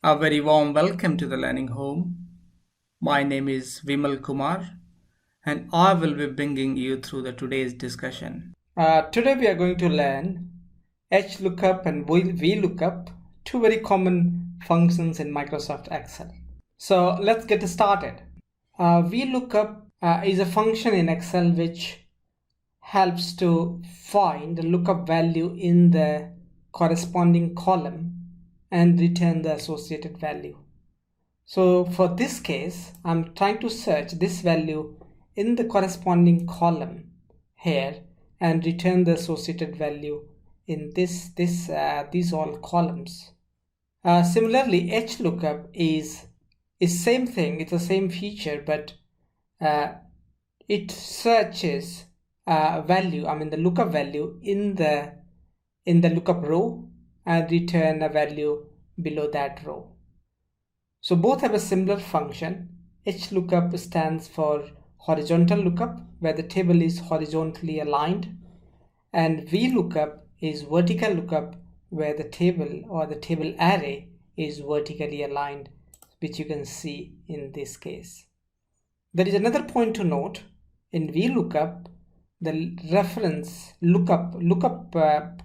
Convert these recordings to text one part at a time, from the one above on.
A very warm welcome to the Learning Home. My name is Vimal Kumar and I will be bringing you through the today's discussion. Today we are going to learn HLOOKUP and VLOOKUP, two very common functions in Microsoft Excel. So let's get started. VLOOKUP is a function in Excel which helps to find the lookup value in the corresponding column and return the associated value. So for this case, I'm trying to search this value in the corresponding column here and return the associated value in these all columns. Similarly, HLOOKUP is same thing. It's the same feature, but it searches value. The lookup value in the lookup row and return a value below that row. So both have a similar function. HLOOKUP stands for horizontal lookup, where the table is horizontally aligned, and VLOOKUP is vertical lookup, where the table or the table array is vertically aligned, which you can see in this case. There is another point to note. In VLOOKUP, the reference lookup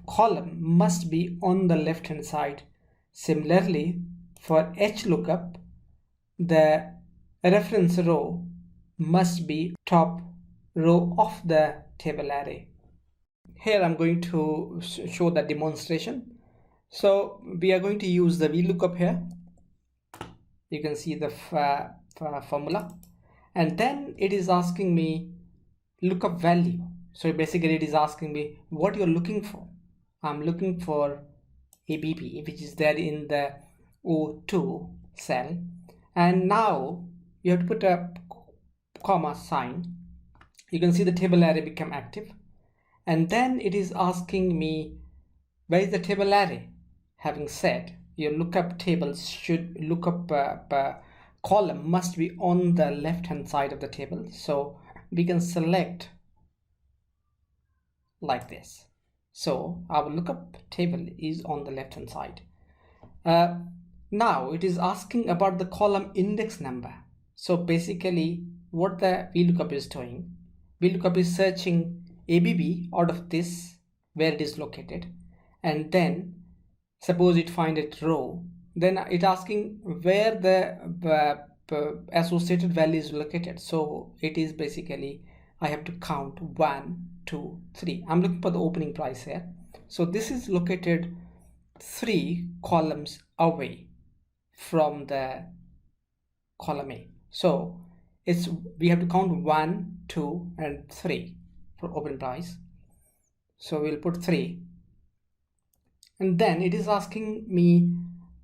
column must be on the left hand side. Similarly, for HLOOKUP, the reference row must be top row of the table array. Here I'm going to show the demonstration. So we are going to use the VLOOKUP here. You can see the formula, and then it is asking me lookup value. So basically it is asking me what you're looking for. I'm looking for ABB, which is there in the O2 cell, and now you have to put a comma sign. You can see the table array become active, and then it is asking me where is the table array. Having said your lookup tables should lookup column must be on the left hand side of the table, so we can select like this. So our lookup table is on the left hand side. Now it is asking about the column index number. So basically what the VLOOKUP is doing, VLOOKUP is searching ABB out of this where it is located, and then suppose it find a row, then it asking where the associated value is located. So it is basically I have to count 1, 2, 3. I'm looking for the opening price here. So this is located 3 columns away from the column A. So we have to count 1, 2, and 3 for open price. So we'll put 3, and then it is asking me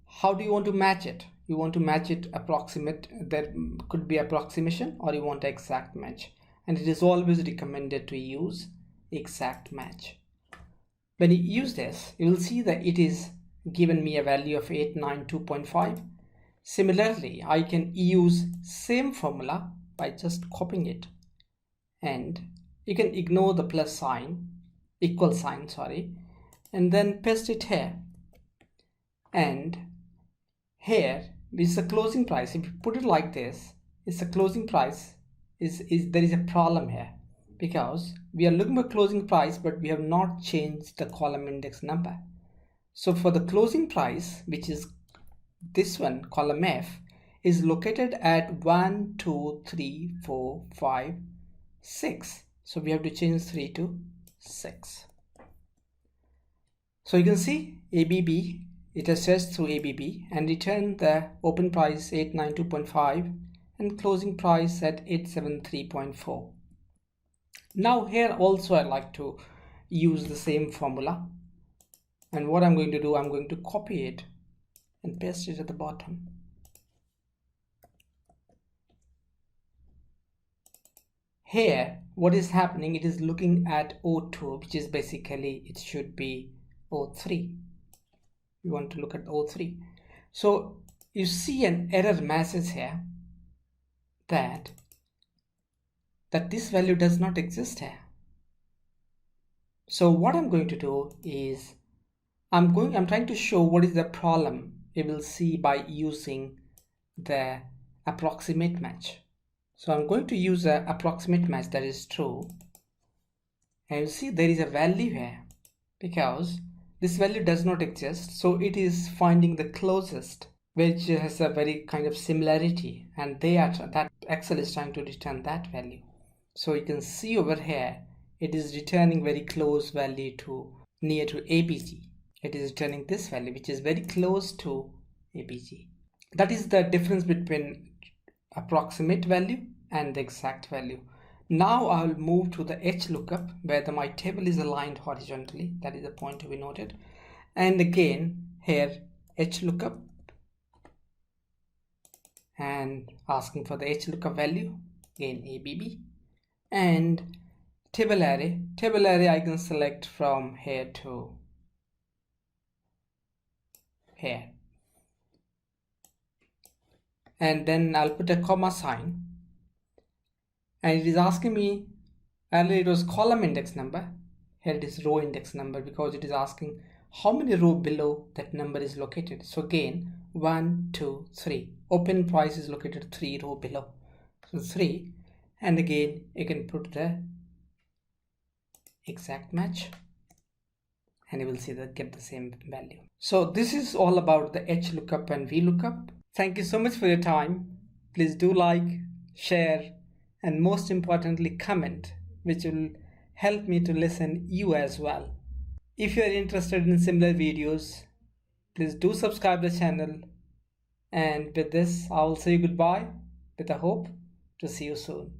how do you want to match it. You want to match it approximate, there could be approximation, or you want exact match, and it is always recommended to use exact match. When you use this, you will see that it is given me a value of 892.5. Similarly, I can use same formula by just copying it, and you can ignore the plus sign, equal sign, sorry, and then paste it here. And here is the closing price. If you put it like this, it's the closing price is there is a problem here, because we are looking for closing price, but we have not changed the column index number. So for the closing price, which is this one, column F, is located at 1, 2, 3, 4, 5, 6. So we have to change 3 to 6. So you can see ABB, it assessed through ABB and returned the open price 892.5 and closing price at 873.4. Now here also I like to use the same formula, and what I'm going to do, I'm going to copy it and paste it at the bottom. Here what is happening, it is looking at O2, which is basically it should be O3. You want to look at O3. So you see an error message here that this value does not exist here. So what I'm going to do is I'm trying to show what is the problem you will see by using the approximate match. So I'm going to use an approximate match that is true, and you see there is a value here because this value does not exist, so it is finding the closest which has a very kind of similarity, and that Excel is trying to return that value. So you can see over here it is returning very close value to near to ABG. It is returning this value which is very close to ABG. That is the difference between approximate value and the exact value. Now I will move to the HLOOKUP where my table is aligned horizontally. That is the point to be noted. And again here HLOOKUP and asking for the HLOOKUP value, again ABB, and table array. Table array I can select from here to here, and then I'll put a comma sign, and it is asking me, earlier it was column index number, here it is row index number because it is asking how many row below that number is located. So again 1 2 3, open price is located 3 row below, so 3, and again you can put the exact match and you will see that get the same value. So this is all about the HLOOKUP and VLOOKUP. Thank you so much for your time. Please do like, share, and most importantly comment, which will help me to listen you as well. If you are interested in similar videos, please do subscribe the channel, and with this I will say goodbye with a hope to see you soon.